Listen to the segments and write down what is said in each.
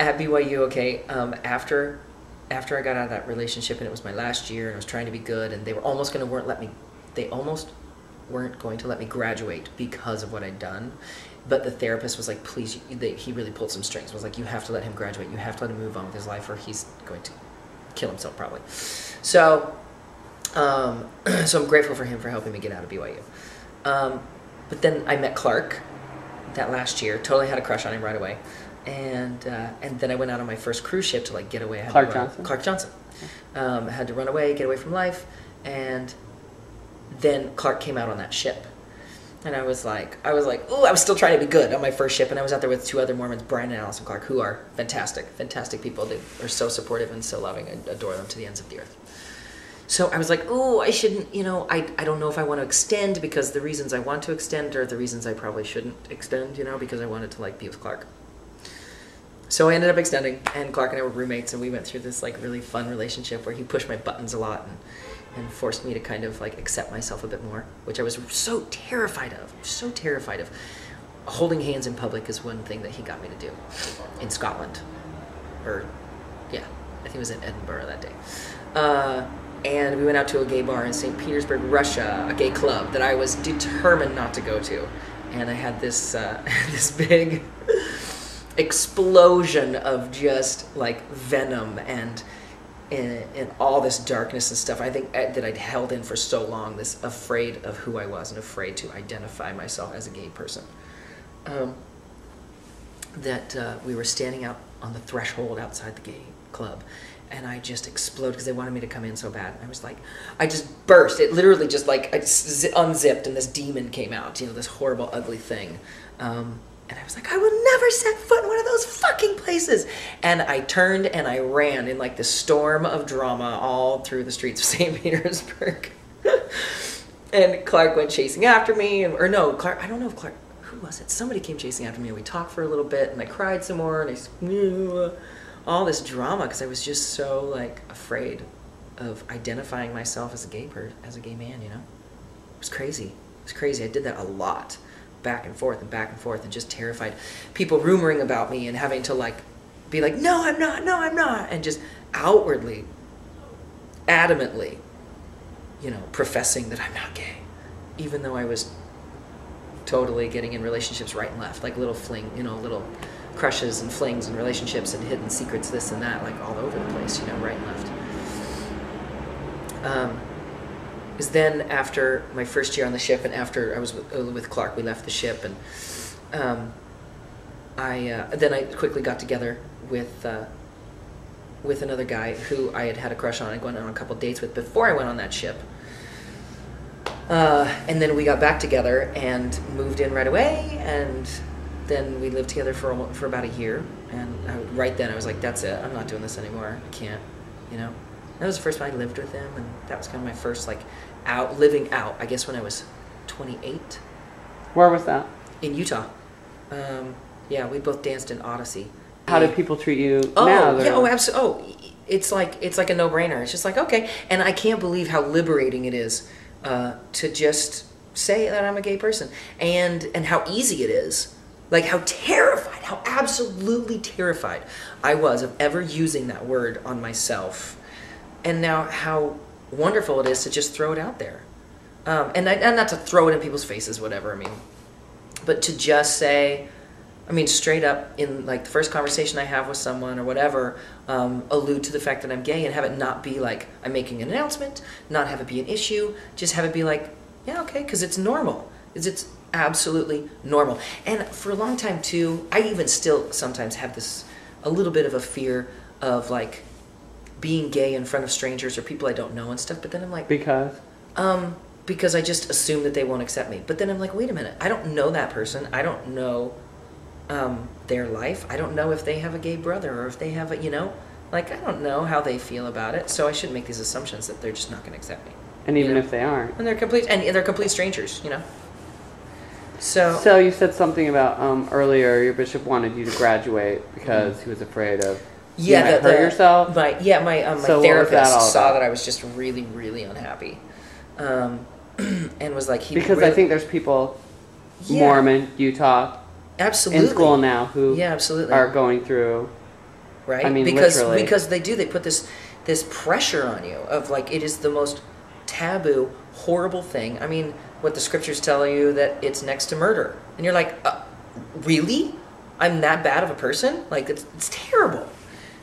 at BYU, okay, after I got out of that relationship and it was my last year and I was trying to be good and they were almost going to weren't going to let me graduate because of what I'd done. But the therapist was like, please, he really pulled some strings. Was like, you have to let him graduate. You have to let him move on with his life or he's going to kill himself probably. So, so I'm grateful for him for helping me get out of BYU. But then I met Clark that last year. Totally had a crush on him right away. And then I went out on my first cruise ship to like get away. Clark Johnson? Clark Johnson. Had to run away, get away from life. And then Clark came out on that ship. And I was like, ooh, I was still trying to be good on my first ship. And I was out there with 2 other Mormons, Brian and Allison Clark, who are fantastic people. They are so supportive and so loving. I adore them to the ends of the earth. So I was like, ooh, I shouldn't, I don't know if I want to extend because the reasons I want to extend are the reasons I probably shouldn't extend, because I wanted to like be with Clark. So I ended up extending, and Clark and I were roommates, and we went through this like really fun relationship where he pushed my buttons a lot and forced me to kind of like accept myself a bit more, which I was so terrified of. Holding hands in public is one thing that he got me to do in Scotland. I think it was in Edinburgh that day. And we went out to a gay bar in St. Petersburg, Russia, a gay club that I was determined not to go to. And I had this this big explosion of just like venom and all this darkness and stuff. I think that I'd held in for so long, this afraid of who I was and afraid to identify myself as a gay person. That we were standing out on the threshold outside the gay club. And I just exploded because they wanted me to come in so bad. And I was like, I just burst. It literally just like, I unzipped and this demon came out, this horrible, ugly thing. And I was like, I will never set foot in one of those fucking places. And I turned and I ran in like this storm of drama all through the streets of St. Petersburg. And Clark went chasing after me. Or no, Clark, I don't know if Clark, who was it? Somebody came chasing after me and we talked for a little bit and I cried some more and all this drama because I was just so like afraid of identifying myself as a gay man, It was crazy. I did that a lot, back and forth and just terrified. People rumoring about me and having to like be like, no, I'm not, and just outwardly, adamantly, professing that I'm not gay, even though I was totally getting in relationships right and left, like little little crushes and flings and relationships and hidden secrets, this and that, like all over the place, right and left. Because then after my first year on the ship and after I was with Clark, we left the ship and then I quickly got together with another guy who I had a crush on and gone on a couple dates with before I went on that ship. And then we got back together and moved in right away, and then we lived together for about a year, and right then I was like, that's it, I'm not doing this anymore, I can't, That was the first time I lived with him, and that was kind of my first like living out, I guess when I was 28. Where was that? In Utah. Yeah, we both danced in Odyssey. How do people treat you now? Yeah, absolutely. It's like a no-brainer. It's just like, okay, and I can't believe how liberating it is to just say that I'm a gay person, and how easy it is. Like how absolutely terrified I was of ever using that word on myself. And now how wonderful it is to just throw it out there. And not to throw it in people's faces, whatever, but to just say, straight up in like the first conversation I have with someone or whatever, allude to the fact that I'm gay and have it not be like I'm making an announcement, not have it be an issue, just have it be like, yeah, okay, because it's normal. It's absolutely normal. And for a long time too, I even still sometimes have a little bit of a fear of like being gay in front of strangers or people I don't know and stuff, but then I'm like, because I just assume that they won't accept me. But then I'm like, wait a minute, I don't know that person. I don't know their life. I don't know if they have a gay brother or if they have a, I don't know how they feel about it. So I shouldn't make these assumptions that they're just not going to accept me. And even if they aren't. And they're complete strangers, So you said something about earlier your bishop wanted you to graduate because he was afraid of you might hurt yourself. My therapist saw that I was just really, really unhappy, and was like, because I think there's people, Mormon, Utah, absolutely in school now who absolutely are going through right? I mean, because literally. they put this pressure on you of like it is the most taboo, horrible thing. I mean, what the scriptures tell you that it's next to murder, and you're like, really? I'm that bad of a person? Like it's terrible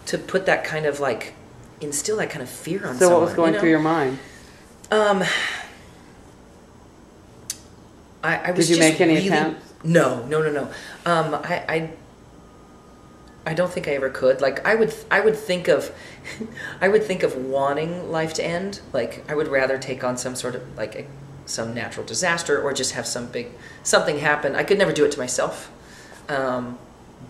to put that kind of like instill that kind of fear on someone. So what was going through your mind? I was Did you just make any really, attempts? No. I don't think I ever could. Like I would think of I would think of wanting life to end. Like I would rather take on some sort of like some natural disaster or just have something happen. I could never do it to myself.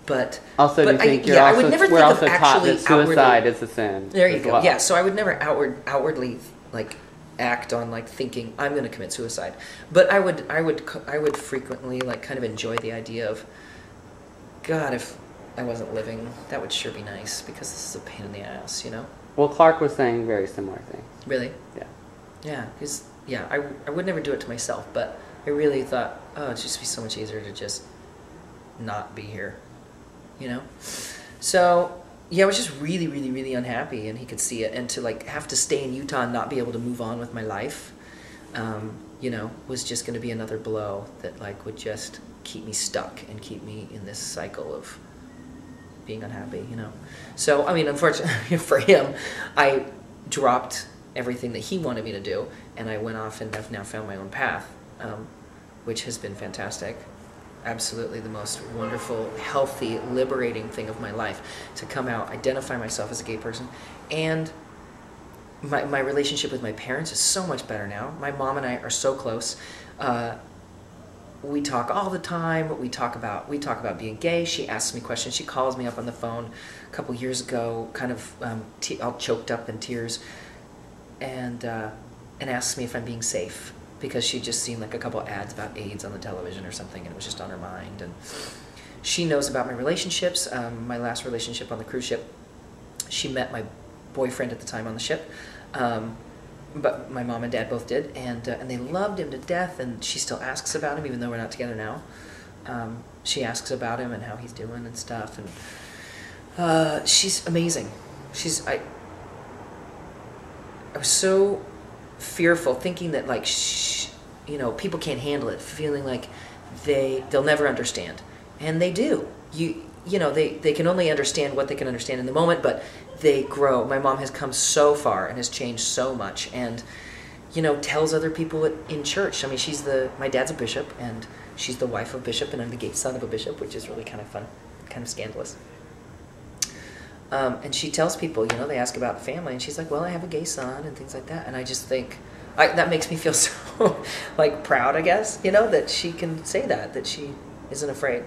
But also, do you think I would never think of actually suicide is a sin? There you go. Well. Yeah, so I would never outwardly like act on like thinking I'm going to commit suicide. But I would frequently like kind of enjoy the idea of, God, if I wasn't living, that would sure be nice because this is a pain in the ass, you know? Well, Clark was saying very similar things. Really? Yeah. Yeah, because, I would never do it to myself, but I really thought, oh, it'd just be so much easier to just not be here, you know? So, yeah, I was just really, really, really unhappy, and he could see it, and to, like, have to stay in Utah and not be able to move on with my life, you know, was just going to be another blow that, like, would just keep me stuck and keep me in this cycle of being unhappy, you know. So, I mean, unfortunately for him, I dropped everything that he wanted me to do, and I went off and I've now found my own path, which has been fantastic. Absolutely the most wonderful, healthy, liberating thing of my life, to come out, identify myself as a gay person, and my relationship with my parents is so much better now. My mom and I are so close. We talk all the time. We talk about being gay. She asks me questions. She calls me up on the phone a couple years ago, kind of all choked up in tears, and asks me if I'm being safe, because she'd just seen like a couple ads about AIDS on the television or something, and it was just on her mind. And she knows about my relationships. My last relationship on the cruise ship, she met my boyfriend at the time on the ship. But my mom and dad both did, and they loved him to death, and she still asks about him, even though we're not together now. She asks about him and how he's doing and stuff, and she's amazing. I was so fearful, thinking that, like, you know, people can't handle it, feeling like they'll never understand, and they do. You know, they can only understand what they can understand in the moment, but they grow. My mom has come so far and has changed so much, and, you know, tells other people in church. I mean, my dad's a bishop, and she's the wife of a bishop, and I'm the gay son of a bishop, which is really kind of fun, kind of scandalous. And she tells people, you know, they ask about family, and she's like, well, I have a gay son, and things like that. And I just think, that makes me feel so, like, proud, I guess, you know, that she can say that she isn't afraid.